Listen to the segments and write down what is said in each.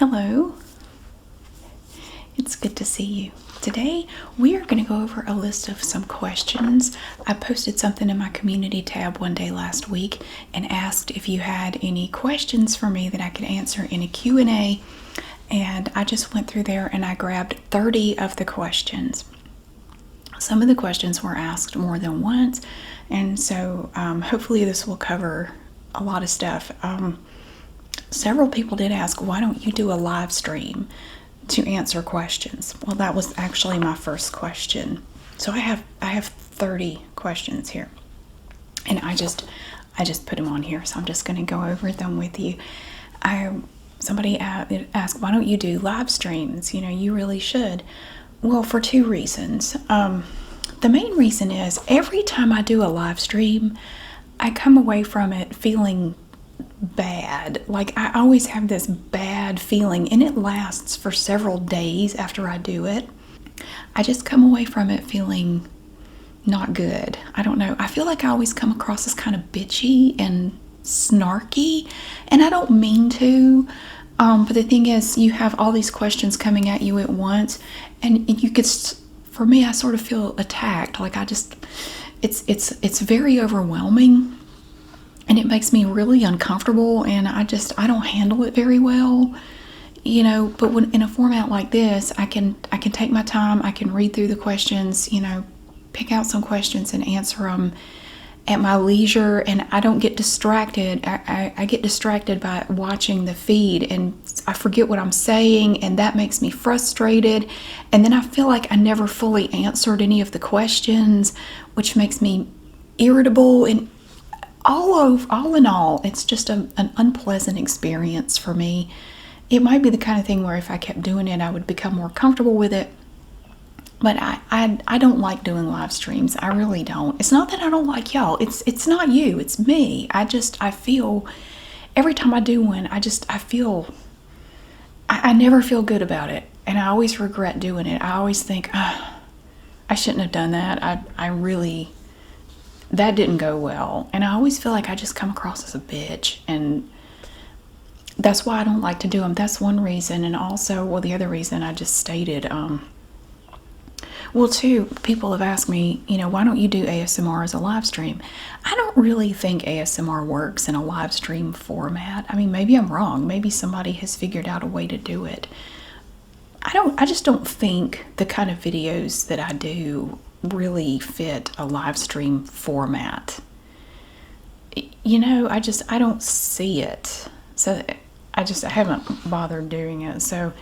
Hello, it's good to see you. Today we are going to go over a list of some questions. I posted something in my community tab one day last week and asked if you had any questions for me that I could answer in a Q&A, and I just went through there and I grabbed 30 of the questions. Some of the questions were asked more than once, and so hopefully this will cover a lot of stuff. Several people did ask, why don't you do a live stream to answer questions? Well, that was actually my first question. So I have 30 questions here, and I just put them on here. So I'm just going to go over them with you. Somebody asked, why don't you do live streams? You really should. Well, for two reasons. The main reason is every time I do a live stream, I come away from it feeling bad. Like, I always have this bad feeling, and it lasts for several days after I do it. I just come away from it feeling not good. I don't know. I feel like I always come across as kind of bitchy and snarky, and I don't mean to. But the thing is, you have all these questions coming at you at once, and you could, for me, I sort of feel attacked. Like, it's very overwhelming. And it makes me really uncomfortable, and I don't handle it very well, but when in a format like this, I can take my time, I can read through the questions, pick out some questions and answer them at my leisure, and I don't get distracted. I get distracted by watching the feed, and I forget what I'm saying, and that makes me frustrated, and then I feel like I never fully answered any of the questions, which makes me irritable, and all in all, it's just an unpleasant experience for me. It might be the kind of thing where if I kept doing it, I would become more comfortable with it. But I don't like doing live streams. I really don't. It's not that I don't like y'all. It's not you. It's me. I feel every time I do one, I never feel good about it, and I always regret doing it. I always think, I shouldn't have done that. That didn't go well, and I always feel like I just come across as a bitch, and that's why I don't like to do them. That's one reason. And also, well, the other reason I just stated, two people have asked me, why don't you do ASMR as a live stream? I don't really think ASMR works in a live stream format. I mean, maybe I'm wrong. Maybe somebody has figured out a way to do it. I just don't think the kind of videos that I do really fit a live stream format. I don't see it. So I haven't bothered doing it. So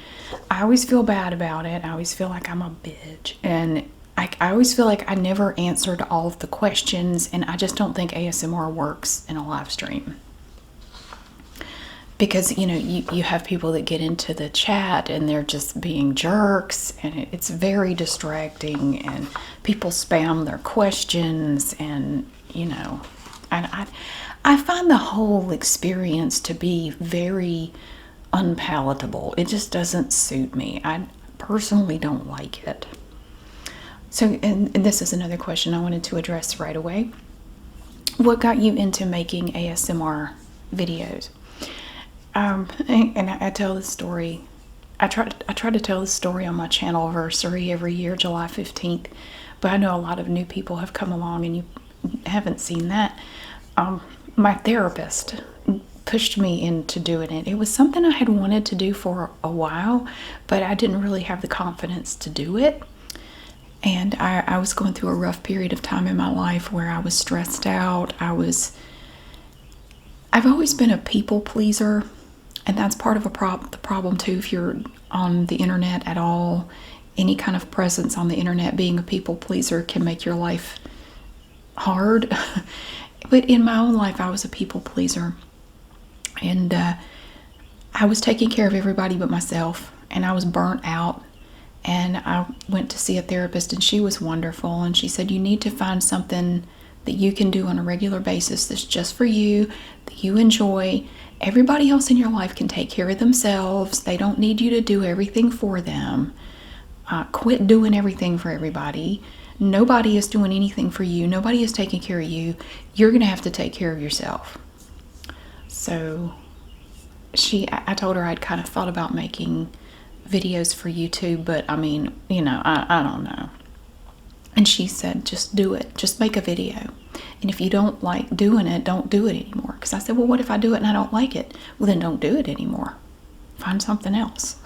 I always feel bad about it. I always feel like I'm a bitch. And I always feel like I never answered all of the questions, and I just don't think ASMR works in a live stream. Because, you have people that get into the chat and they're just being jerks, and it's very distracting, and people spam their questions, and, I find the whole experience to be very unpalatable. It just doesn't suit me. I personally don't like it. So, and this is another question I wanted to address right away. What got you into making ASMR videos? And I tell this story. I try to tell this story on my channelversary every year, July 15th. But I know a lot of new people have come along and you haven't seen that. My therapist pushed me into doing it. It was something I had wanted to do for a while, but I didn't really have the confidence to do it. And I was going through a rough period of time in my life where I was stressed out. I've always been a people pleaser. And that's part of the problem too. If you're on the internet at all, any kind of presence on the internet, being a people pleaser can make your life hard. But in my own life, I was a people pleaser, and I was taking care of everybody but myself, and I was burnt out. And I went to see a therapist, and she was wonderful, and she said, you need to find something that you can do on a regular basis that's just for you, that you enjoy. Everybody else in your life can take care of themselves. They don't need you to do everything for them. Quit doing everything for everybody. Nobody is doing anything for you. Nobody is taking care of you. You're going to have to take care of yourself. So I told her I'd kind of thought about making videos for YouTube, but I mean, I don't know. And she said, just do it. Just make a video. And if you don't like doing it, don't do it anymore. Because I said, well, what if I do it and I don't like it? Well, then don't do it anymore. Find something else,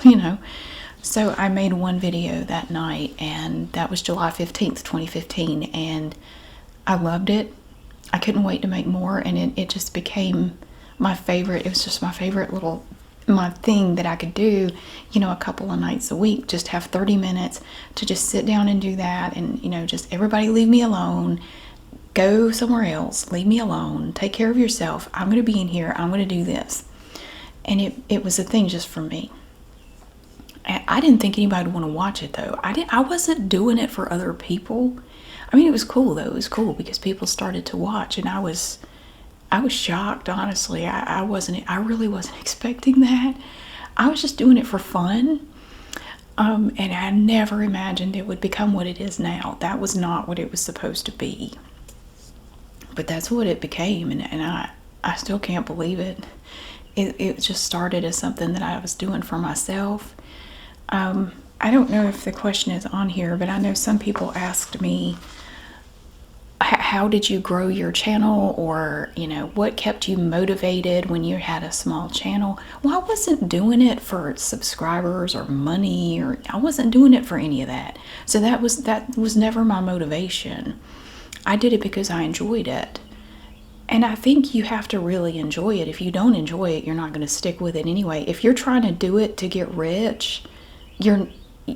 So I made one video that night, and that was July 15th, 2015. And I loved it. I couldn't wait to make more. And it just became my favorite. It was just my favorite my thing that I could do, a couple of nights a week. Just have 30 minutes to just sit down and do that. And, just everybody leave me alone. Go somewhere else. Leave me alone. Take care of yourself. I'm going to be in here. I'm going to do this. And it was a thing just for me. I didn't think anybody would want to watch it, though. I wasn't doing it for other people. I mean, it was cool, though. It was cool because people started to watch, and I was shocked, honestly. I really wasn't expecting that. I was just doing it for fun. And I never imagined it would become what it is now. That was not what it was supposed to be. But that's what it became, and I still can't believe it. It just started as something that I was doing for myself. I don't know if the question is on here, but I know some people asked me, how did you grow your channel, or what kept you motivated when you had a small channel? Well, I wasn't doing it for subscribers or money, or I wasn't doing it for any of that. So that was never my motivation. I did it because I enjoyed it. And I think you have to really enjoy it. If you don't enjoy it, you're not going to stick with it anyway. If you're trying to do it to get rich,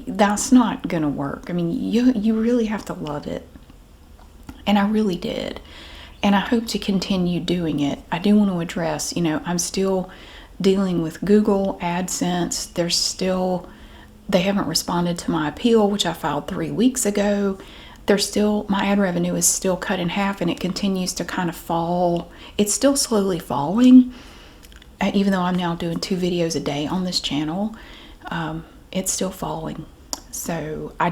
that's not going to work. I mean, you really have to love it. And I really did. And I hope to continue doing it. I do want to address, I'm still dealing with Google AdSense. They haven't responded to my appeal, which I filed 3 weeks ago. My ad revenue is still cut in half, and it continues to kind of fall. It's still slowly falling, even though I'm now doing 2 videos a day on this channel. It's still falling. So I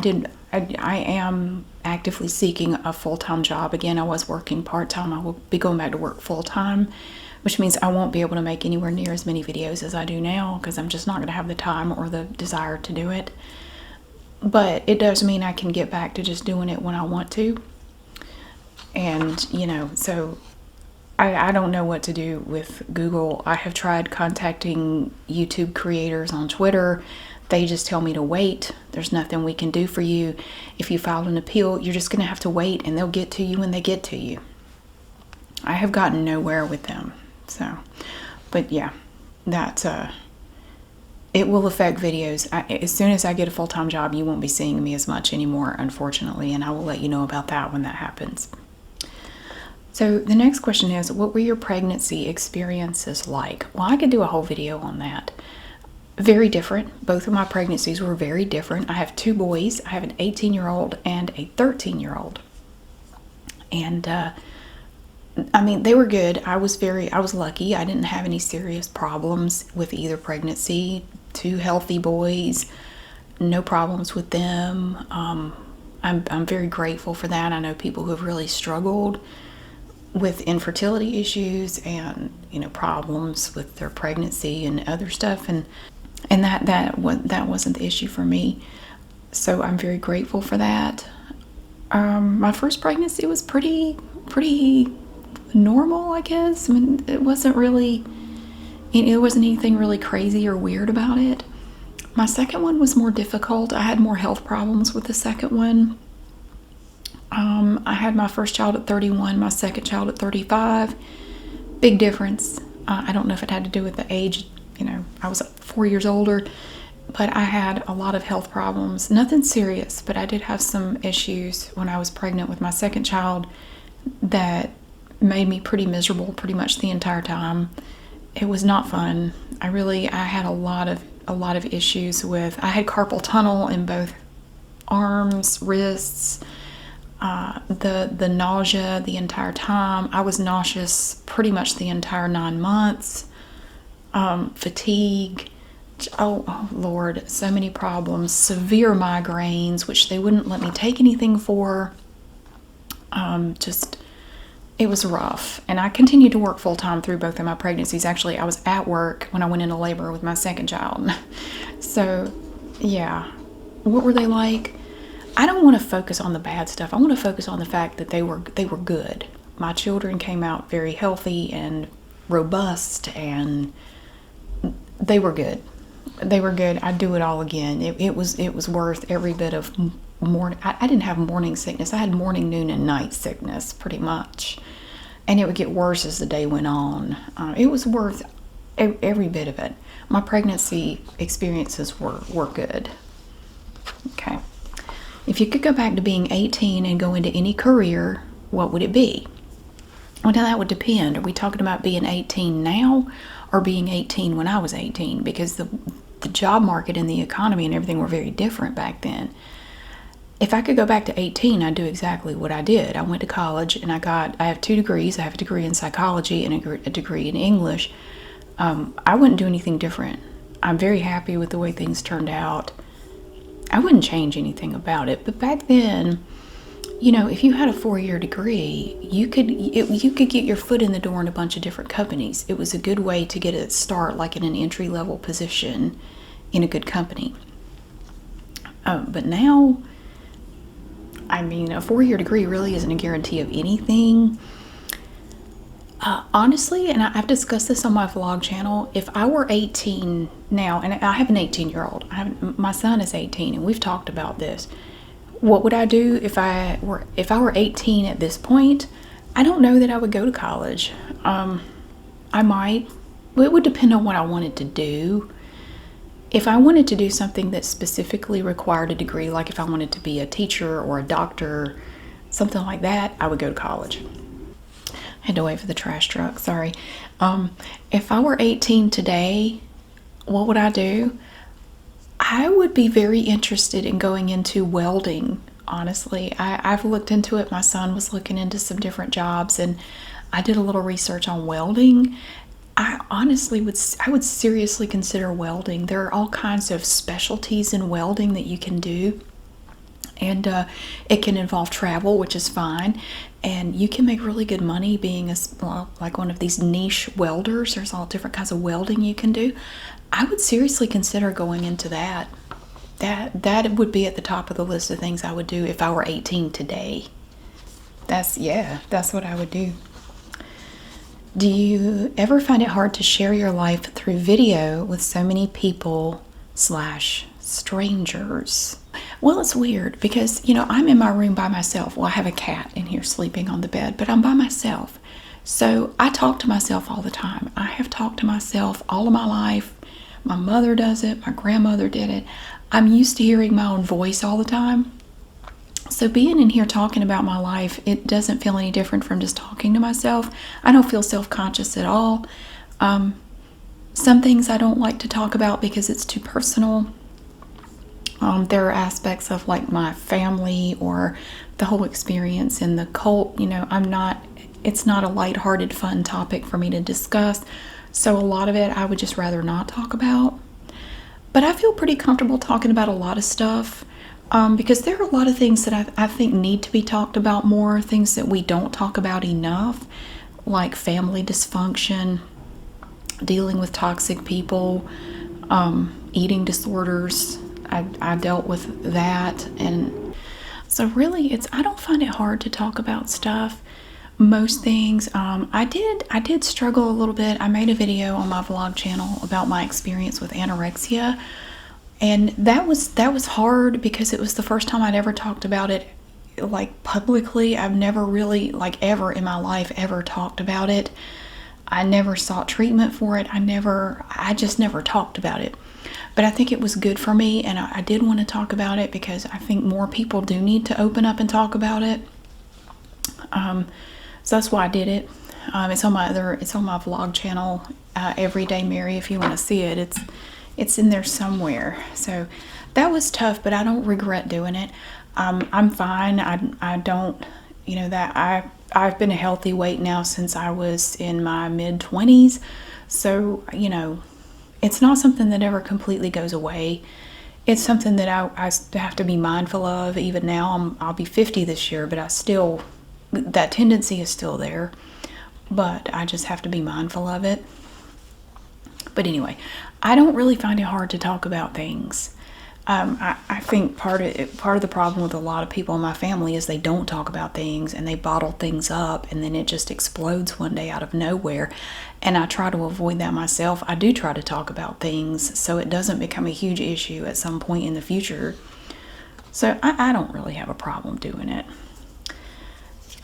am actively seeking a full-time job. Again, I was working part-time. I will be going back to work full-time, which means I won't be able to make anywhere near as many videos as I do now, because I'm just not going to have the time or the desire to do it. But it does mean I can get back to just doing it when I want to. And, so I don't know what to do with Google. I have tried contacting YouTube creators on Twitter. They just tell me to wait. There's nothing we can do for you. If you file an appeal, you're just going to have to wait, and they'll get to you when they get to you. I have gotten nowhere with them. So, but yeah, it will affect videos. As soon as I get a full-time job, you won't be seeing me as much anymore, unfortunately, and I will let you know about that when that happens. So the next question is, what were your pregnancy experiences like? Well, I could do a whole video on that. Very different. Both of my pregnancies were very different. I have 2 boys. I have an 18-year-old and a 13-year-old. And I mean, they were good. I was lucky. I didn't have any serious problems with either pregnancy. 2 healthy boys, no problems with them. I'm very grateful for that. I know people who have really struggled with infertility issues and problems with their pregnancy and other stuff, and that wasn't the issue for me. So I'm very grateful for that. My first pregnancy was pretty normal, I guess. I mean, it wasn't anything really crazy or weird about it. My second one was more difficult. I had more health problems with the second one. I had my first child at 31, my second child at 35. Big difference. I don't know if it had to do with the age. I was 4 years older, but I had a lot of health problems. Nothing serious, but I did have some issues when I was pregnant with my second child that made me pretty miserable pretty much the entire time. It was not fun. I had a lot of issues with, I had carpal tunnel in both arms, wrists, the nausea the entire time. I was nauseous pretty much the entire 9 months. Fatigue. Oh Lord, so many problems. Severe migraines, which they wouldn't let me take anything for. Just it was rough. And I continued to work full time through both of my pregnancies. Actually, I was at work when I went into labor with my second child. So, yeah. What were they like? I don't want to focus on the bad stuff. I want to focus on the fact that they were good. My children came out very healthy and robust, and they were good. They were good. I'd do it all again. It was worth every bit of morning. I didn't have morning sickness. I had morning, noon, and night sickness pretty much, and it would get worse as the day went on. It was worth every bit of it. My pregnancy experiences were good. Okay. If you could go back to being 18 and go into any career, what would it be? Well, now that would depend. Are we talking about being 18 now or being 18 when I was 18? Because the job market and the economy and everything were very different back then. If I could go back to 18, I'd do exactly what I did. I went to college and I have 2 degrees. I have a degree in psychology and a degree in English. I wouldn't do anything different. I'm very happy with the way things turned out. I wouldn't change anything about it. But back then, you know, if you had a 4-year degree, you could get your foot in the door in a bunch of different companies. It was a good way to get a start, like in an entry-level position in a good company. But now, I mean, a 4-year degree really isn't a guarantee of anything. Honestly, and I've discussed this on my vlog channel, if I were 18 now, and I have an 18-year-old, my son is 18, and we've talked about this. What would I do if I were 18 at this point? I don't know that I would go to college. I might. It would depend on what I wanted to do. If I wanted to do something that specifically required a degree, like if I wanted to be a teacher or a doctor, something like that, I would go to college. I had to wait for the trash truck, sorry. If I were 18 today, what would I do? I would be very interested in going into welding, honestly. I've looked into it. My son was looking into some different jobs, and I did a little research on welding. I honestly would seriously consider welding. There are all kinds of specialties in welding that you can do. And it can involve travel, which is fine. And you can make really good money being like one of these niche welders. There's all different kinds of welding you can do. I would seriously consider going into that. That would be at the top of the list of things I would do if I were 18 today. That's what I would do. Do you ever find it hard to share your life through video with so many people / strangers? Well, it's weird because, you know, I'm in my room by myself. Well, I have a cat in here sleeping on the bed, but I'm by myself. So I talk to myself all the time. I have talked to myself all of my life. My mother does it. My grandmother did it. I'm used to hearing my own voice all the time. So being in here talking about my life, it doesn't feel any different from just talking to myself. I don't feel self-conscious at all. Some things I don't like to talk about because it's too personal. There are aspects of like my family or the whole experience in the cult. You know, it's not a lighthearted, fun topic for me to discuss. So a lot of it I would just rather not talk about. But I feel pretty comfortable talking about a lot of stuff because there are a lot of things that I think need to be talked about more, things that we don't talk about enough, like family dysfunction, dealing with toxic people, eating disorders. I dealt with that, and so really I don't find it hard to talk about stuff. Most things, I did struggle a little bit. I made a video on my vlog channel about my experience with anorexia, and that was hard because it was the first time I'd ever talked about it like publicly. I've never really, like, ever in my life ever talked about it. I never sought treatment for it. I just never talked about it. But I think it was good for me, and I did want to talk about it because I think more people do need to open up and talk about it. So that's why I did it. It's on my vlog channel, Everyday Mary. If you want to see it, it's in there somewhere. So that was tough, but I don't regret doing it. I'm fine. I don't, you know, that I've been a healthy weight now since I was in my mid-20s. So, you know, it's not something that ever completely goes away. It's something that I have to be mindful of. Even now, I'll be 50 this year, but I still that tendency is still there, but I just have to be mindful of it. But anyway, I don't really find it hard to talk about things. I think part of the problem with a lot of people in my family is they don't talk about things and they bottle things up, and then it just explodes one day out of nowhere. And I try to avoid that myself. I do try to talk about things so it doesn't become a huge issue at some point in the future. So I don't really have a problem doing it.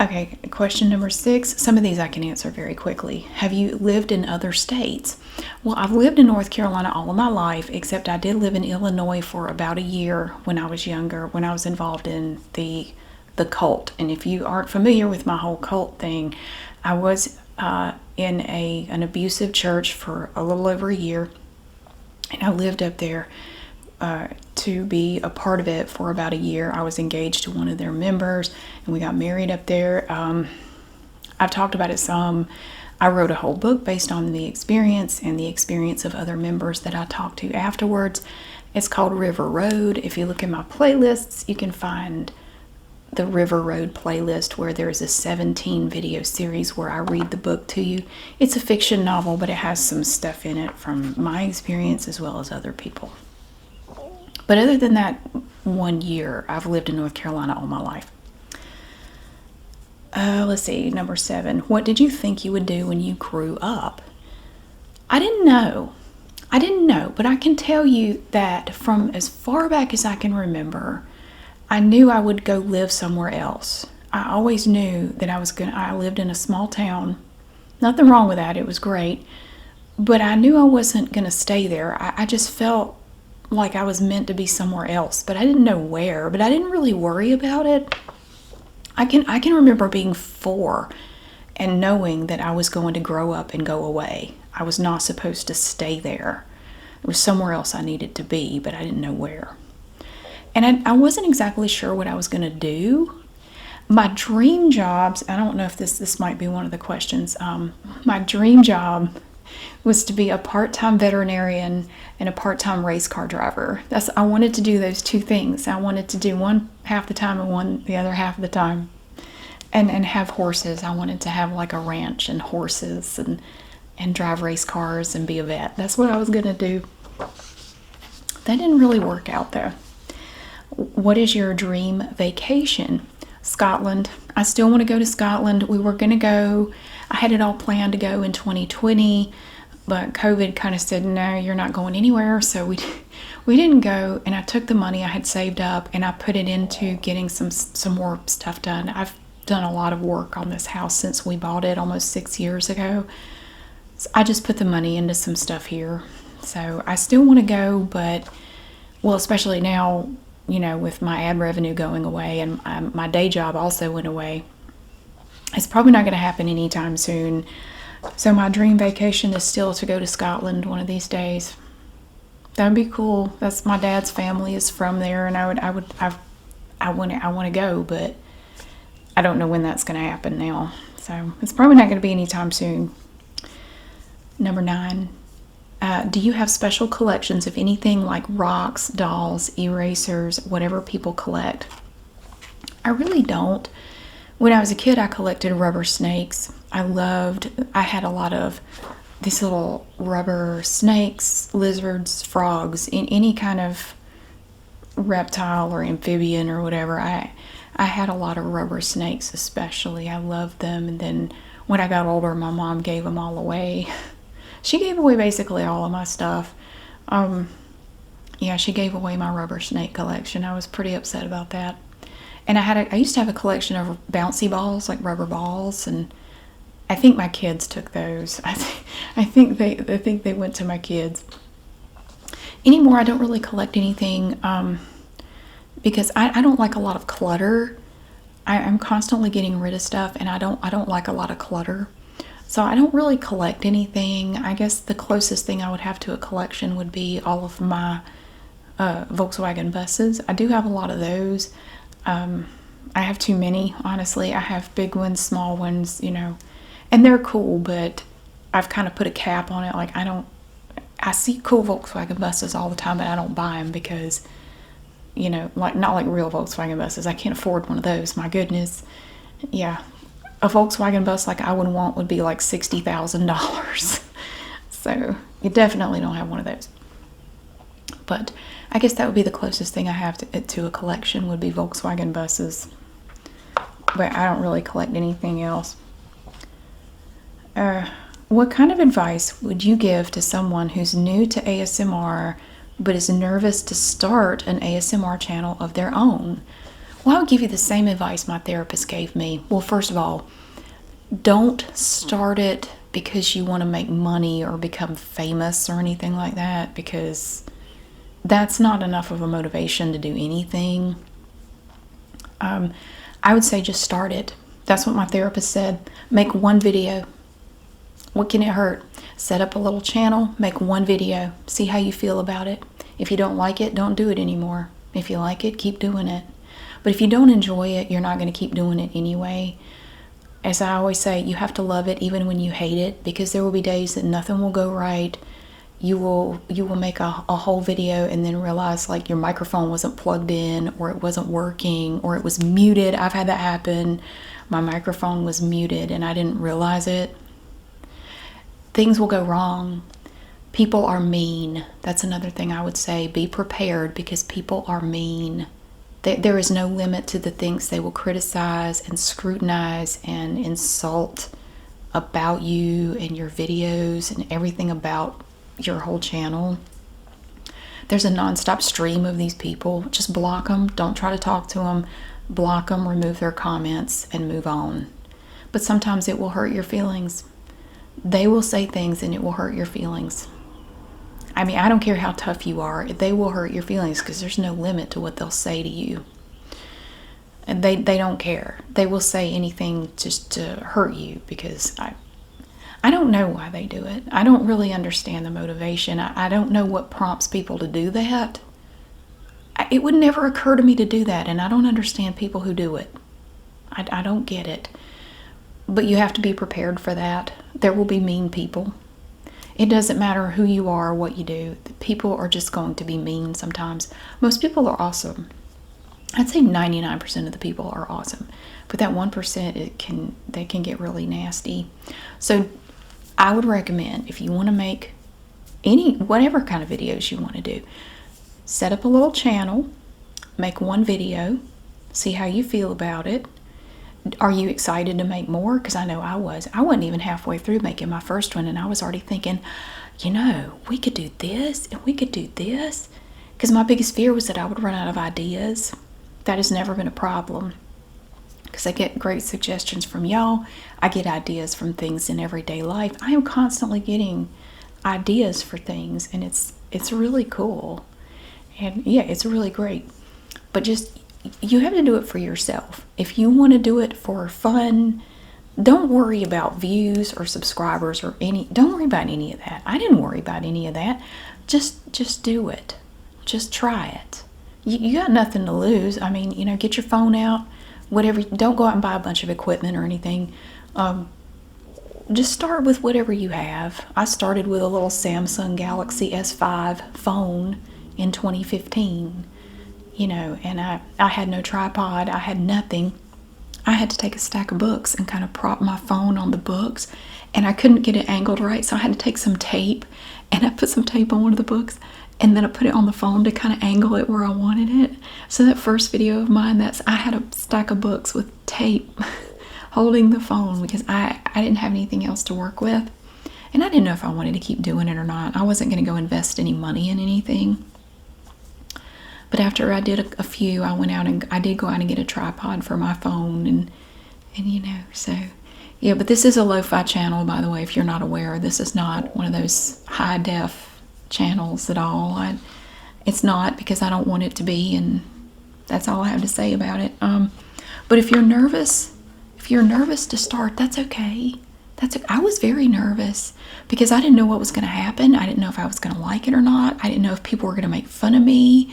Okay, question number 6. Some of these I can answer very quickly. Have you lived in other states? Well, I've lived in North Carolina all of my life, except I did live in Illinois for about a year when I was younger, when I was involved in the cult. And if you aren't familiar with my whole cult thing, I was in an abusive church for a little over a year, and I lived up there to be a part of it for about a year. I was engaged to one of their members, and we got married up there. I've talked about it some. I wrote a whole book based on the experience and the experience of other members that I talked to afterwards. It's called River Road. If you look in my playlists, you can find the River Road playlist, where there's a 17 video series where I read the book to you. It's a fiction novel, but it has some stuff in it from my experience as well as other people. But other than that 1 year, I've lived in North Carolina all my life. Let's see, number 7. What did you think you would do when you grew up? I didn't know. But I can tell you that from as far back as I can remember, I knew I would go live somewhere else. I always knew that I lived in a small town. Nothing wrong with that. It was great. But I knew I wasn't going to stay there. I just felt like I was meant to be somewhere else, but I didn't know where. But I didn't really worry about it. I can remember being 4 and knowing that I was going to grow up and go away. I was not supposed to stay there. It was somewhere else I needed to be, but I didn't know where. And I wasn't exactly sure what I was going to do. My dream jobs, I don't know if this might be one of the questions. My dream job was to be a part-time veterinarian and a part-time race car driver. I wanted to do those two things. I wanted to do one half the time and one the other half of the time, and have horses. I wanted to have like a ranch and horses and drive race cars and be a vet. That's what I was going to do. That didn't really work out though. What is your dream vacation? Scotland. I still want to go to Scotland. We were going to go, I had it all planned to go in 2020, but COVID kind of said, no, you're not going anywhere. So we didn't go, and I took the money I had saved up and I put it into getting some more stuff done. I've done a lot of work on this house since we bought it almost 6 years ago. So I just put the money into some stuff here. So I still want to go, but, well, especially now, with my ad revenue going away and my day job also went away, it's probably not going to happen anytime soon. So my dream vacation is still to go to Scotland one of these days. That would be cool. That's my dad's family is from there, and I want to go, but I don't know when that's going to happen now. So it's probably not going to be anytime soon. Number 9. Do you have special collections of anything like rocks, dolls, erasers, whatever people collect? I really don't. When I was a kid, I collected rubber snakes. I had a lot of these little rubber snakes, lizards, frogs, in any kind of reptile or amphibian or whatever. I had a lot of rubber snakes especially. I loved them. And then when I got older, my mom gave them all away. She gave away basically all of my stuff. Yeah, she gave away my rubber snake collection. I was pretty upset about that. And I used to have a collection of bouncy balls, like rubber balls, and I think my kids took those. I think they went to my kids. Anymore, I don't really collect anything because I don't like a lot of clutter. I'm constantly getting rid of stuff, and I don't like a lot of clutter. So I don't really collect anything. I guess the closest thing I would have to a collection would be all of my Volkswagen buses. I do have a lot of those. I have too many, honestly. I have big ones, small ones, and they're cool, but I've kind of put a cap on it. Like I see cool Volkswagen buses all the time, but I don't buy them because, not like real Volkswagen buses. I can't afford one of those. My goodness. Yeah, a Volkswagen bus like I would want would be like $60,000. So you definitely don't have one of those. But I guess that would be the closest thing I have to a collection would be Volkswagen buses. But I don't really collect anything else. What kind of advice would you give to someone who's new to ASMR but is nervous to start an ASMR channel of their own? Well, I'll give you the same advice my therapist gave me. Well, first of all, don't start it because you want to make money or become famous or anything like that, because that's not enough of a motivation to do anything. I would say just start it. That's what my therapist said. Make one video. What can it hurt? Set up a little channel, make one video, see how you feel about it. If you don't like it, don't do it anymore. If you like it, keep doing it. But if you don't enjoy it, you're not going to keep doing it anyway. As I always say, you have to love it even when you hate it, because there will be days that nothing will go right. You will make a whole video and then realize like your microphone wasn't plugged in, or it wasn't working, or it was muted. I've had that happen. My microphone was muted and I didn't realize it. Things will go wrong. People are mean. That's another thing I would say. Be prepared, because people are mean. There is no limit to the things they will criticize and scrutinize and insult about you and your videos and everything about your whole channel. There's a nonstop stream of these people. Just block them. Don't try to talk to them. Block them, remove their comments, and move on. But sometimes it will hurt your feelings. They will say things and it will hurt your feelings. I mean, I don't care how tough you are. They will hurt your feelings, because there's no limit to what they'll say to you. And they don't care. They will say anything just to hurt you, because I don't know why they do it. I don't really understand the motivation. I don't know what prompts people to do that. It would never occur to me to do that, and I don't understand people who do it. I don't get it. But you have to be prepared for that. There will be mean people. It doesn't matter who you are or what you do. People are just going to be mean sometimes. Most people are awesome. I'd say 99% of the people are awesome. But that 1%, they can get really nasty. So I would recommend, if you want to make whatever kind of videos you want to do, set up a little channel, make one video, see how you feel about it. Are you excited to make more? Because I know I was. I wasn't even halfway through making my first one, and I was already thinking, we could do this and we could do this. Because my biggest fear was that I would run out of ideas. That has never been a problem, because I get great suggestions from y'all. I get ideas from things in everyday life. I am constantly getting ideas for things, and it's really cool. And yeah, it's really great. But just, you have to do it for yourself. If you want to do it for fun, don't worry about views or subscribers or don't worry about any of that. I didn't worry about any of that. Just do it. Just try it. You got nothing to lose. I mean, get your phone out, whatever. Don't go out and buy a bunch of equipment or anything. Just start with whatever you have. I started with a little Samsung Galaxy S5 phone in 2015. And I had no tripod. I had nothing. I had to take a stack of books and kind of prop my phone on the books, and I couldn't get it angled right, so I had to take some tape, and I put some tape on one of the books, and then I put it on the phone to kind of angle it where I wanted it. So that first video of mine, I had a stack of books with tape holding the phone, because I didn't have anything else to work with, and I didn't know if I wanted to keep doing it or not. I wasn't going to go invest any money in anything. But after I did a few, I did go out and get a tripod for my phone, and so yeah. But this is a lo-fi channel, by the way, if you're not aware. This is not one of those high def channels at all. It's not, because I don't want it to be, and that's all I have to say about it. But if you're nervous to start, that's okay. I was very nervous, because I didn't know what was going to happen. I didn't know if I was going to like it or not. I didn't know if people were going to make fun of me.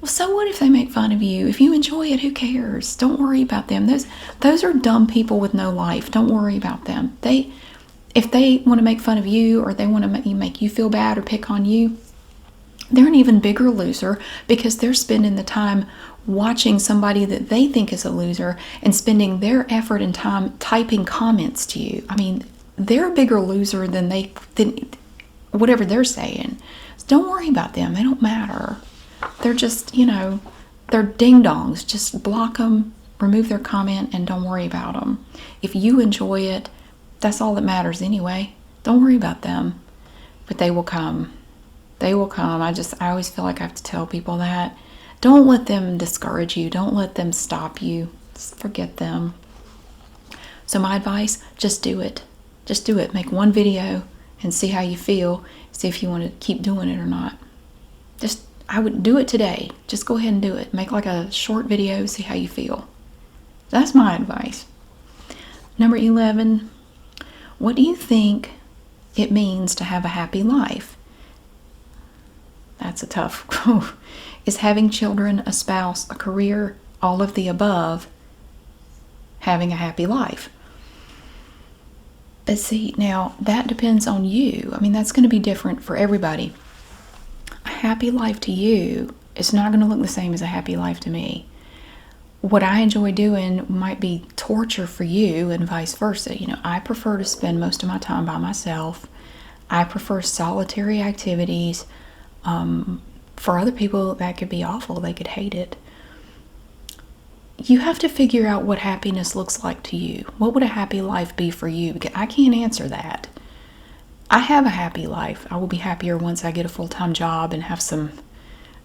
Well, so what if they make fun of you? If you enjoy it, who cares? Don't worry about them. Those are dumb people with no life. Don't worry about them. If they want to make fun of you, or they want to make you feel bad or pick on you, They're an even bigger loser because they're spending the time watching somebody that they think is a loser and spending their effort and time typing comments to you. I mean, they're a bigger loser than whatever they're saying. So don't worry about them. They don't matter. They're just, they're ding-dongs. Just block them, remove their comment, and don't worry about them. If you enjoy it, that's all that matters anyway. Don't worry about them. But they will come. They will come. I always feel like I have to tell people that. Don't let them discourage you. Don't let them stop you. Just forget them. So my advice, just do it. Just do it. Make one video and see how you feel. See if you want to keep doing it or not. I would do it today. Just go ahead and do it. Make like a short video, see how you feel. That's my advice. Number 11, what do you think it means to have a happy life? That's a tough. Is having children, a spouse, a career, all of the above, having a happy life? But see, now that depends on you. I mean, that's going to be different for everybody. A happy life to you is not going to look the same as a happy life to me. What I enjoy doing might be torture for you and vice versa. I prefer to spend most of my time by myself. I prefer solitary activities. For other people, that could be awful. They could hate it. You have to figure out what happiness looks like to you. What would a happy life be for you? Because I can't answer that. I have a happy life. I will be happier once I get a full-time job and have some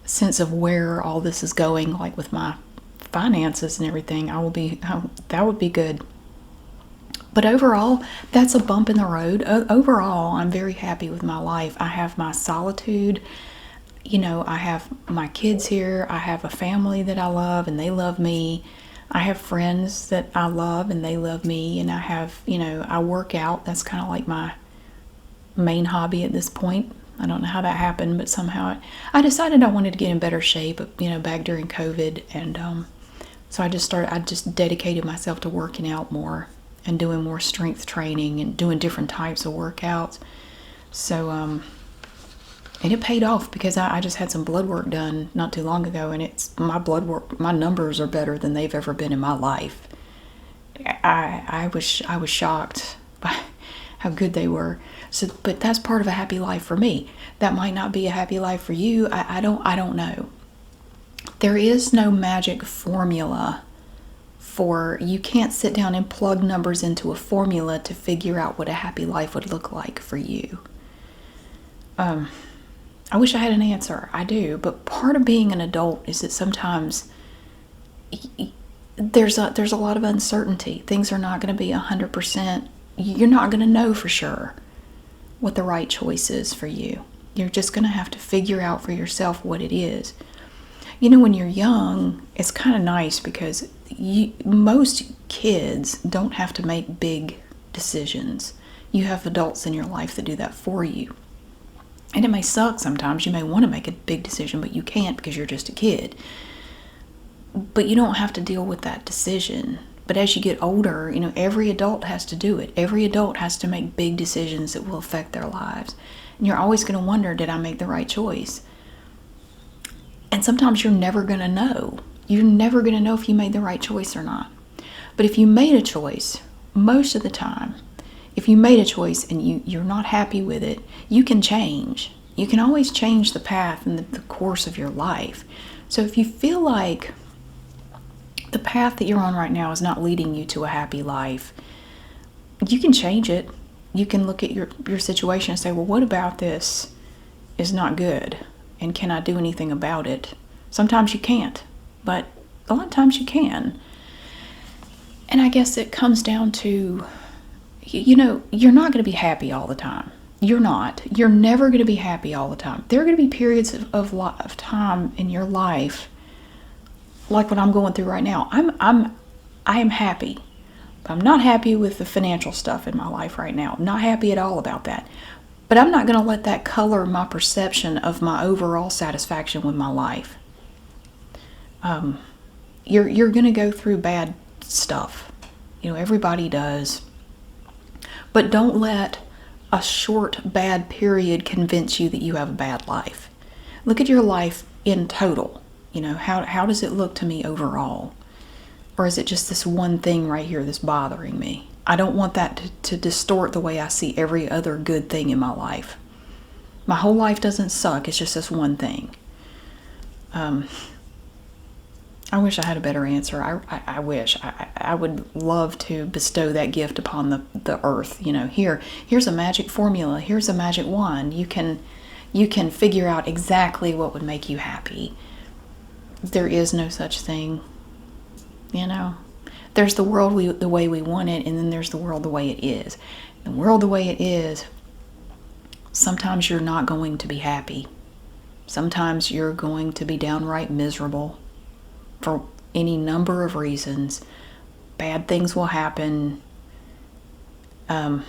sense of where all this is going, like with my finances and everything. That would be good. But overall, that's a bump in the road. Overall, I'm very happy with my life. I have my solitude. I have my kids here. I have a family that I love and they love me. I have friends that I love and they love me. And I have, I work out. That's kind of like my main hobby at this point. I don't know how that happened, but somehow I decided I wanted to get in better shape, back during COVID. And so I just dedicated myself to working out more and doing more strength training and doing different types of workouts. So, and it paid off because I just had some blood work done not too long ago, and my numbers are better than they've ever been in my life. I was shocked by how good they were. So, but that's part of a happy life for me. That might not be a happy life for you. I don't know. There is no magic formula you can't sit down and plug numbers into a formula to figure out what a happy life would look like for you. I wish I had an answer. I do. But part of being an adult is that sometimes there's a lot of uncertainty. Things are not going to be 100%. You're not going to know for sure what the right choice is for you. You're just going to have to figure out for yourself what it is. When you're young, it's kind of nice because most kids don't have to make big decisions. You have adults in your life that do that for you. And it may suck sometimes. You may want to make a big decision, but you can't because you're just a kid. But you don't have to deal with that decision. But as you get older, every adult has to do it. Every adult has to make big decisions that will affect their lives. And you're always going to wonder, did I make the right choice? And sometimes you're never going to know. You're never going to know if you made the right choice or not. But if you made a choice, most of the time, if you made a choice and you're not happy with it, you can change. You can always change the path and the course of your life. So if you feel like the path that you're on right now is not leading you to a happy life, you can change it. You can look at your situation and say, well, what about this is not good? And can I do anything about it? Sometimes you can't, but a lot of times you can. And I guess it comes down to, you're not going to be happy all the time. You're not. You're never going to be happy all the time. There are going to be periods of time in your life, like what I'm going through right now. I am happy, but I'm not happy with the financial stuff in my life right now. I'm not happy at all about that. But I'm not going to let that color my perception of my overall satisfaction with my life. You're going to go through bad stuff. Everybody does. But don't let a short bad period convince you that you have a bad life. Look at your life in total. You know, how does it look to me overall? Or is it just this one thing right here that's bothering me? I don't want that to distort the way I see every other good thing in my life. My whole life doesn't suck. It's just this one thing. I wish I had a better answer. I wish. I would love to bestow that gift upon the earth. You know, here's a magic formula. Here's a magic wand. You can figure out exactly what would make you happy. There is no such thing. You know, there's the world the way we want it, and then there's the world the way it is. The world the way it is, sometimes you're not going to be happy. Sometimes you're going to be downright miserable for any number of reasons. Bad things will happen. No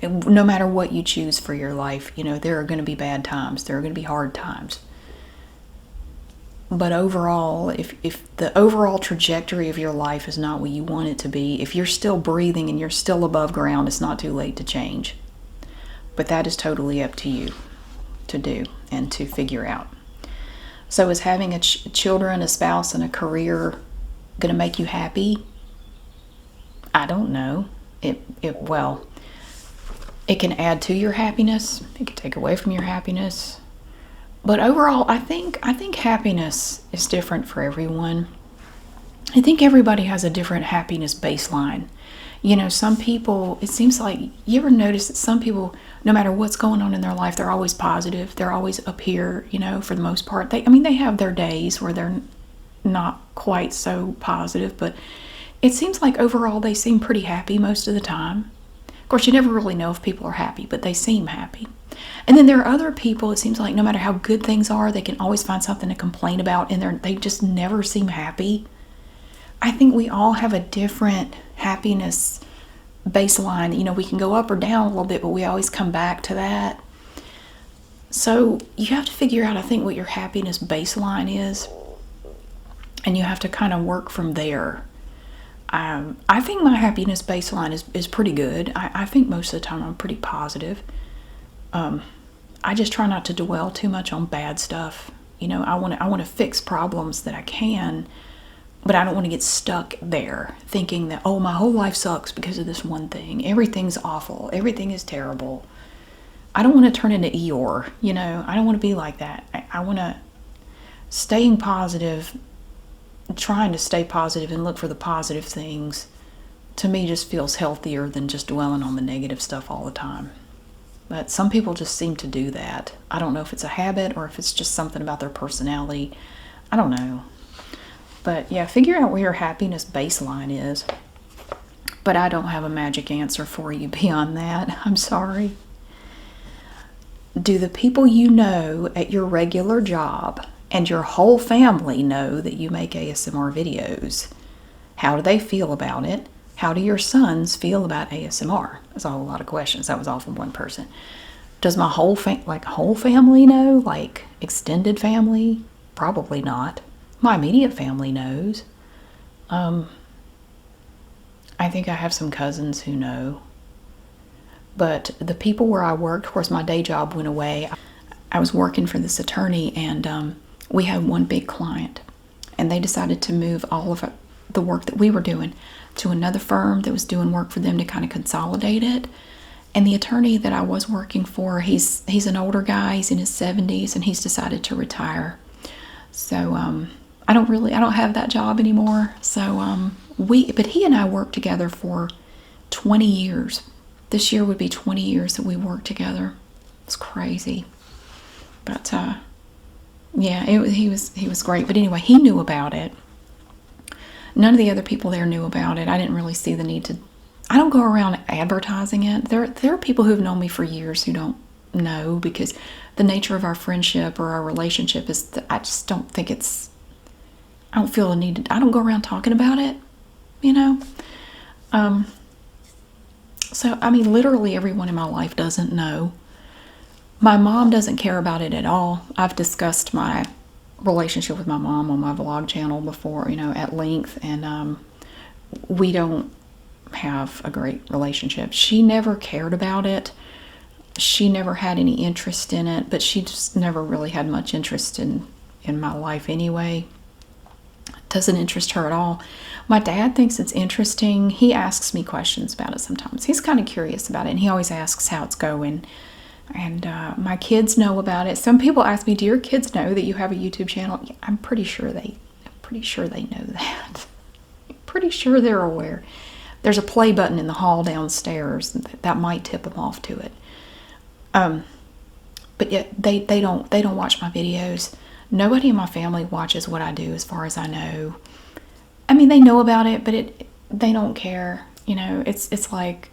matter what you choose for your life, you know, there are going to be bad times. There are going to be hard times. But overall, if the overall trajectory of your life is not what you want it to be, if you're still breathing and you're still above ground, it's not too late to change. But that is totally up to you to do and to figure out. So is having children, a spouse, and a career going to make you happy? I don't know. Well, it can add to your happiness. It can take away from your happiness. But overall, I think happiness is different for everyone. I think everybody has a different happiness baseline. You know, some people, it seems like, you ever notice that some people, no matter what's going on in their life, they're always positive. They're always up here, you know, for the most part. They have their days where they're not quite so positive, but it seems like overall they seem pretty happy most of the time. Of course, you never really know if people are happy, but they seem happy. And then there are other people, it seems like no matter how good things are, they can always find something to complain about, and they just never seem happy. I think we all have a different happiness baseline. You know, we can go up or down a little bit, but we always come back to that. So you have to figure out, I think, what your happiness baseline is, and you have to kind of work from there. I think my happiness baseline is pretty good. I think most of the time I'm pretty positive. I just try not to dwell too much on bad stuff. You know, I want to fix problems that I can, but I don't want to get stuck there thinking that, oh, my whole life sucks because of this one thing. Everything's awful. Everything is terrible. I don't want to turn into Eeyore, you know. I don't want to be like that. I want to staying positive, trying to stay positive and look for the positive things, to me just feels healthier than just dwelling on the negative stuff all the time. But some people just seem to do that. I don't know if it's a habit or if it's just something about their personality. I don't know. But yeah, figure out where your happiness baseline is. But I don't have a magic answer for you beyond that. I'm sorry. Do the people you know at your regular job and your whole family know that you make ASMR videos? How do they feel about it? How do your sons feel about ASMR? That's a whole lot of questions. That was all from one person. Does my whole family know? Like extended family? Probably not. My immediate family knows. I think I have some cousins who know. But the people where I worked, of course, my day job went away. I was working for this attorney, and we had one big client, and they decided to move all of the work that we were doing to another firm that was doing work for them to kind of consolidate it. And the attorney that I was working for, he's an older guy. He's in his 70s, and he's decided to retire. So I don't have that job anymore. So but he and I worked together for 20 years. This year would be 20 years that we worked together. It's crazy. But yeah, he was great. But anyway, he knew about it. None of the other people there knew about it. I didn't really see the need to. I don't go around advertising it. There are people who've known me for years who don't know, because the nature of our friendship or our relationship is that I just don't think it's. I don't feel a need to. I don't go around talking about it, you know. So I mean, literally everyone in my life doesn't know. My mom doesn't care about it at all. I've discussed my relationship with my mom on my vlog channel before, you know, at length, and we don't have a great relationship. She never cared about it. she never had any interest in it, but she just never really had much interest in my life anyway. It doesn't interest her at all. My dad thinks it's interesting. He asks me questions about it sometimes. He's kind of curious about it, and he always asks how it's going. And my kids know about it. Some people ask me, "Do your kids know that you have a YouTube channel?" Yeah, I'm pretty sure they know that. Pretty sure they're aware. There's a play button in the hall downstairs that might tip them off to it. But yet they don't watch my videos. Nobody in my family watches what I do, as far as I know. I mean, they know about it, but they don't care. You know, it's like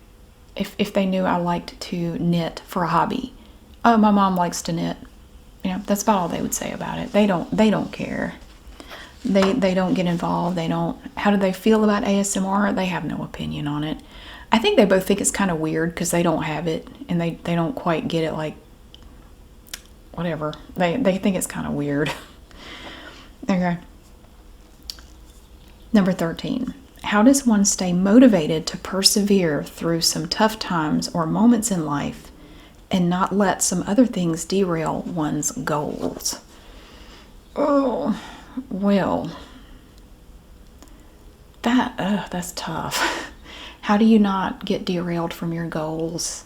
if they knew I liked to knit for a hobby. Oh, my mom likes to knit. You know, that's about all they would say about it. They don't care. They don't get involved. They don't. How do they feel about ASMR? They have no opinion on it. I think they both think it's kind of weird because they don't have it, and they don't quite get it. Like, whatever. They think it's kind of weird. Okay. Number 13. How does one stay motivated to persevere through some tough times or moments in life and not let some other things derail one's goals? Oh, well, that's tough. How do you not get derailed from your goals?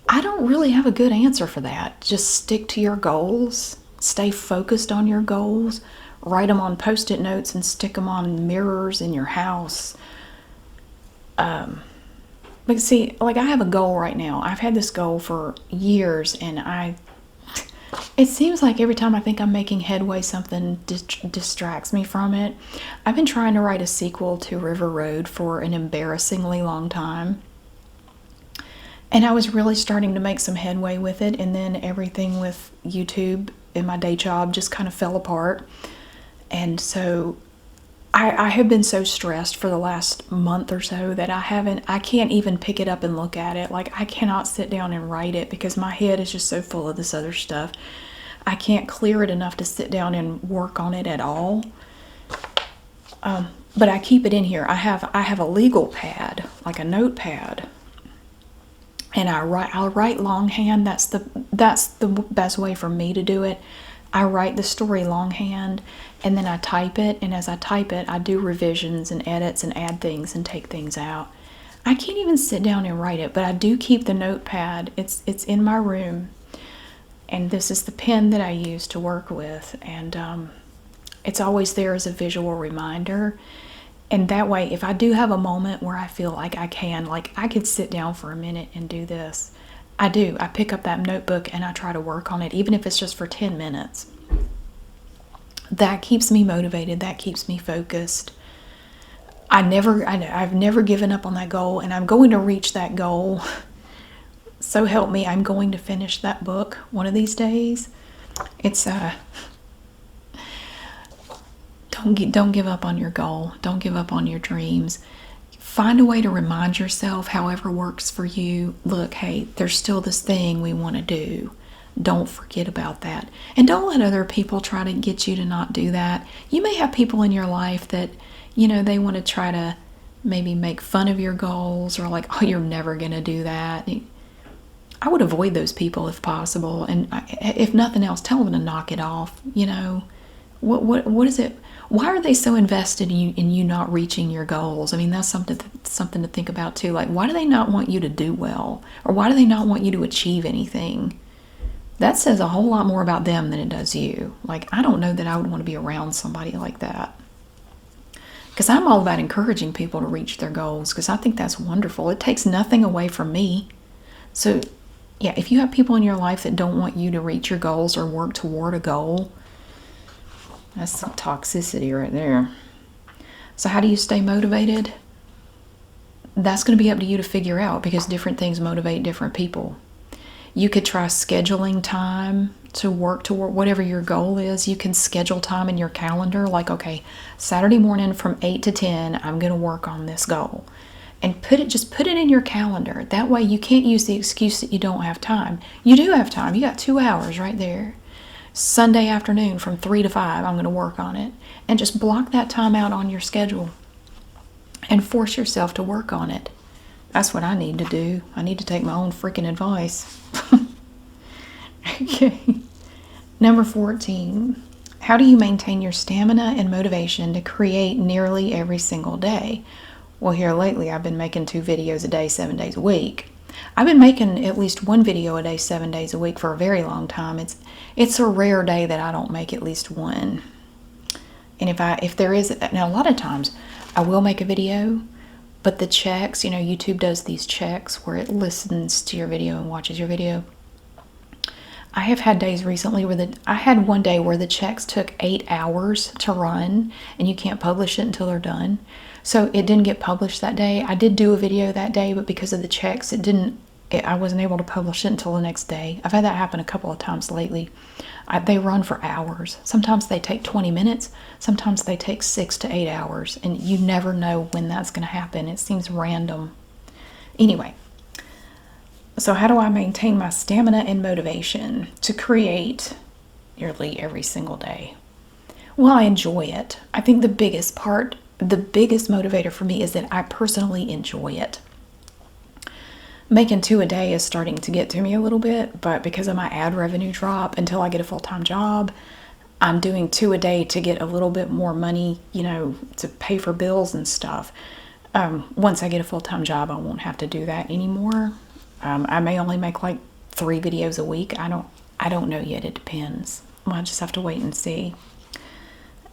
I don't really have a good answer for that. Just stick to your goals. Stay focused on your goals. Write them on Post-it notes and stick them on mirrors in your house. But see, like, I have a goal right now. I've had this goal for years, and it seems like every time I think I'm making headway, something distracts me from it. I've been trying to write a sequel to River Road for an embarrassingly long time. And I was really starting to make some headway with it, and then everything with YouTube and my day job just kind of fell apart. And so I have been so stressed for the last month or so that I can't even pick it up and look at it. Like, I cannot sit down and write it because my head is just so full of this other stuff. I can't clear it enough to sit down and work on it at all. But I keep it in here. I have a legal pad, like a notepad. And I'll write longhand. That's the best way for me to do it. I write the story longhand, and then I type it, and as I type it, I do revisions and edits and add things and take things out. I can't even sit down and write it, but I do keep the notepad. It's in my room, and this is the pen that I use to work with, and it's always there as a visual reminder. And that way, if I do have a moment where I feel like I could sit down for a minute and do this, I do. I pick up that notebook and I try to work on it, even if it's just for 10 minutes. That keeps me motivated. That keeps me focused. I've never given up on that goal, and I'm going to reach that goal. So help me, I'm going to finish that book one of these days. It's don't give up on your goal. Don't give up on your dreams. Find a way to remind yourself, however works for you. Look, hey, there's still this thing we want to do. Don't forget about that. And don't let other people try to get you to not do that. You may have people in your life that, they want to try to maybe make fun of your goals, or like, oh, you're never going to do that. I would avoid those people if possible. And if nothing else, tell them to knock it off. What is it? Why are they so invested in you not reaching your goals? I mean, that's something to think about too. Like, why do they not want you to do well? Or why do they not want you to achieve anything? That says a whole lot more about them than it does you. Like, I don't know that I would want to be around somebody like that. Because I'm all about encouraging people to reach their goals, because I think that's wonderful. It takes nothing away from me. So, yeah, if you have people in your life that don't want you to reach your goals or work toward a goal, that's some toxicity right there. So how do you stay motivated? That's going to be up to you to figure out, because different things motivate different people. You could try scheduling time to work toward whatever your goal is. You can schedule time in your calendar, like, okay, Saturday morning from 8 to 10, I'm going to work on this goal. And just put it in your calendar. That way you can't use the excuse that you don't have time. You do have time. You got 2 hours right there. Sunday afternoon from 3 to 5, I'm going to work on it. And just block that time out on your schedule and force yourself to work on it. That's what I need to do. I need to take my own freaking advice. Okay. Number 14. How do you maintain your stamina and motivation to create nearly every single day? Well, here lately I've been making 2 videos a day, 7 days a week. I've been making at least 1 video a day, 7 days a week for a very long time. It's a rare day that I don't make at least one. And if there is, now a lot of times I will make a video, but the checks, YouTube does these checks where it listens to your video and watches your video. I have had days recently where I had one day where the checks took 8 hours to run and you can't publish it until they're done. So it didn't get published that day. I did do a video that day, but because of the checks, I wasn't able to publish it until the next day. I've had that happen a couple of times lately. They run for hours. Sometimes they take 20 minutes. Sometimes they take 6 to 8 hours. And you never know when that's going to happen. It seems random. Anyway, so how do I maintain my stamina and motivation to create nearly every single day? Well, I enjoy it. I think the biggest motivator for me is that I personally enjoy it. Making 2 a day is starting to get to me a little bit, but because of my ad revenue drop until I get a full-time job, I'm doing 2 a day to get a little bit more money, to pay for bills and stuff. Once I get a full-time job, I won't have to do that anymore. I may only make like 3 videos a week. I don't know yet. It depends. I'll just have to wait and see.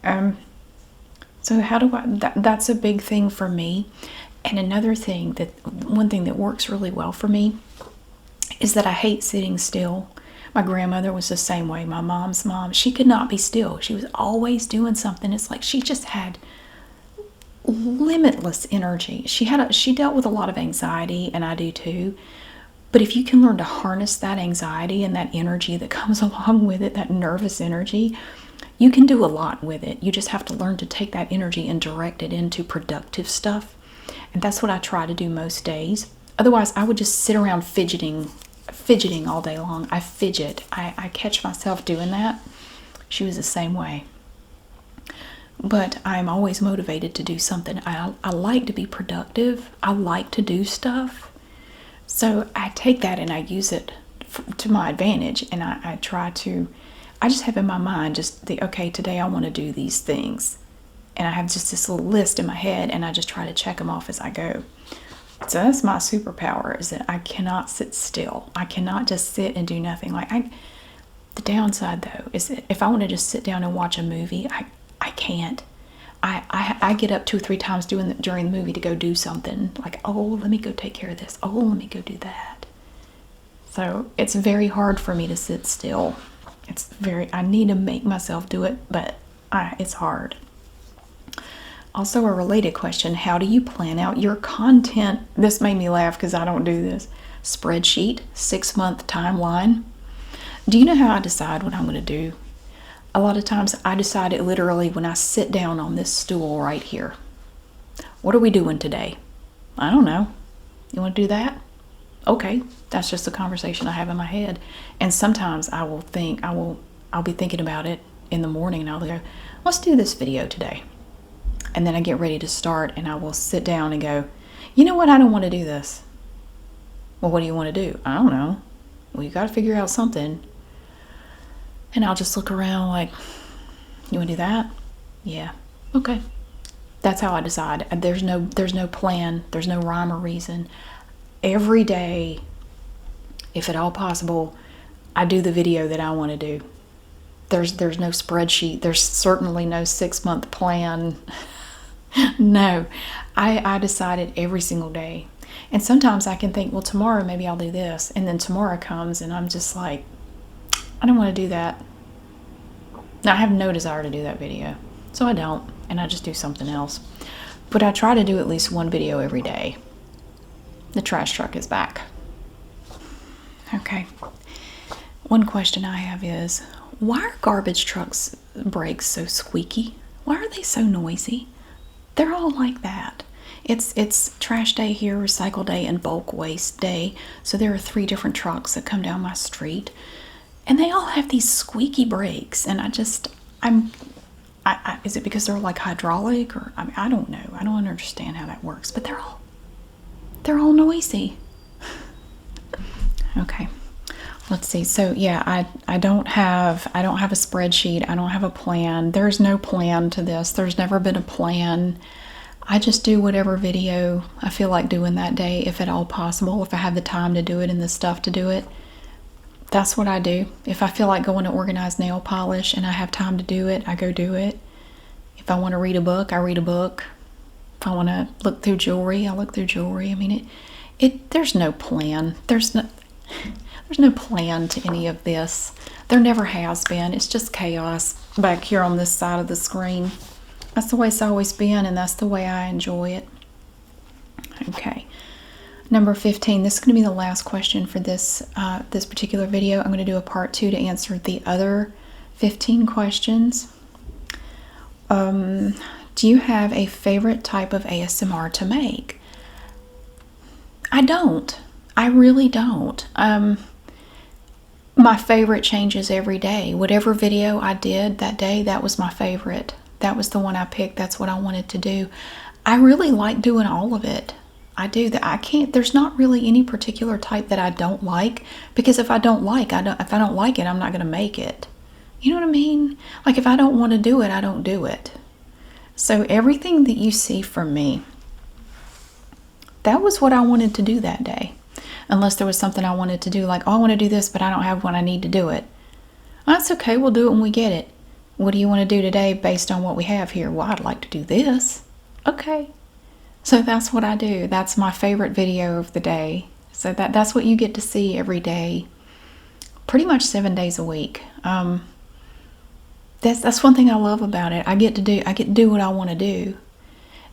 So how do that's a big thing for me. And another thing one thing that works really well for me is that I hate sitting still. My grandmother was the same way. My mom's mom, she could not be still. She was always doing something. It's like she just had limitless energy. She dealt with a lot of anxiety, and I do too. But if you can learn to harness that anxiety and that energy that comes along with it, that nervous energy, you can do a lot with it. You just have to learn to take that energy and direct it into productive stuff. And that's what I try to do most days. Otherwise, I would just sit around fidgeting all day long. I fidget. I catch myself doing that. She was the same way. But I'm always motivated to do something. I like to be productive. I like to do stuff. So I take that and I use it to my advantage. And I just have in my mind okay, today I want to do these things. And I have just this little list in my head, and I just try to check them off as I go. So that's my superpower, is that I cannot sit still. I cannot just sit and do nothing. The downside, though, is that if I want to just sit down and watch a movie, I can't. I get up 2 or 3 times during the movie to go do something. Like, oh, let me go take care of this. Oh, let me go do that. So it's very hard for me to sit still. I need to make myself do it, but it's hard. Also, a related question, how do you plan out your content? This made me laugh because I don't do this. Spreadsheet, 6-month timeline. Do you know how I decide what I'm going to do? A lot of times I decide it literally when I sit down on this stool right here. What are we doing today? I don't know. You want to do that? Okay, that's just a conversation I have in my head. And sometimes I'll be thinking about it in the morning, and I'll go, let's do this video today. And then I get ready to start, and I will sit down and go, you know what? I don't want to do this. Well, what do you want to do? I don't know. Well, you got to figure out something. And I'll just look around like, you want to do that? Yeah. Okay. That's how I decide. There's no plan. There's no rhyme or reason. Every day, if at all possible, I do the video that I want to do. There's no spreadsheet. There's certainly no 6-month plan. No, I decide it every single day. And sometimes I can think, well, tomorrow maybe I'll do this. And then tomorrow comes and I'm just like, I don't want to do that. Now, I have no desire to do that video. So I don't. And I just do something else. But I try to do at least 1 video every day. The trash truck is back. Okay. One question I have is, why are garbage trucks' brakes so squeaky? Why are they so noisy? They're all like that. It's trash day here, recycle day, and bulk waste day. So there are 3 different trucks that come down my street. And they all have these squeaky brakes. And is it because they're like hydraulic? Or I don't know. I don't understand how that works. But they're they're all noisy. Okay. Let's see. So yeah, I don't have a spreadsheet. I don't have a plan. There's no plan to this. There's never been a plan. I just do whatever video I feel like doing that day, if at all possible. If I have the time to do it and the stuff to do it, that's what I do. If I feel like going to organize nail polish and I have time to do it, I go do it. If I want to read a book, I read a book. If I want to look through jewelry, I look through jewelry. I mean, there's no plan. There's no plan to any of this. There never has been. It's just chaos back here on this side of the screen. That's the way it's always been, and that's the way I enjoy it. Okay. Number 15. This is going to be the last question for this particular video. I'm going to do a part 2 to answer the other 15 questions. Do you have a favorite type of ASMR to make? I don't. I really don't. My favorite changes every day. Whatever video I did that day, that was my favorite. That was the one I picked. That's what I wanted to do. I really like doing all of it. I do that. I can't. There's not really any particular type that I don't like, because if I don't like, if I don't like it, I'm not going to make it. You know what I mean? Like, if I don't want to do it, I don't do it. So everything that you see from me, that was what I wanted to do that day. Unless there was something I wanted to do, like, oh, I want to do this, but I don't have when I need to do it. That's okay. We'll do it when we get it. What do you want to do today based on what we have here? Well, I'd like to do this. Okay. So that's what I do. That's my favorite video of the day. So that's what you get to see every day, pretty much 7 days a week. That's one thing I love about it. I get to do what I want to do.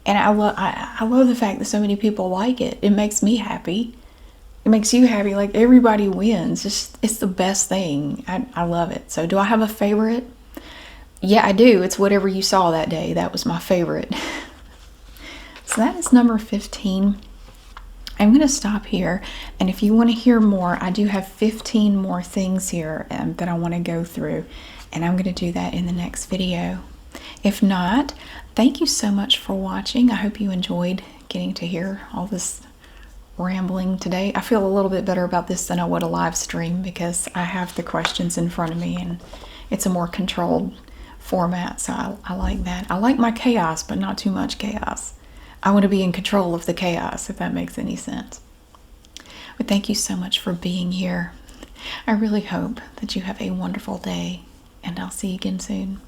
And I love the fact that so many people like it. It makes me happy. It makes you happy. Like, everybody wins. It's the best thing. I love it. So do I have a favorite? Yeah, I do. It's whatever you saw that day. That was my favorite. So that is number 15. I'm going to stop here. And if you want to hear more, I do have 15 more things here that I want to go through. And I'm going to do that in the next video. If not, thank you so much for watching. I hope you enjoyed getting to hear all this rambling today. I feel a little bit better about this than I would a live stream, because I have the questions in front of me and it's a more controlled format. So I like that. I like my chaos, but not too much chaos. I want to be in control of the chaos, if that makes any sense. But thank you so much for being here. I really hope that you have a wonderful day, and I'll see you again soon.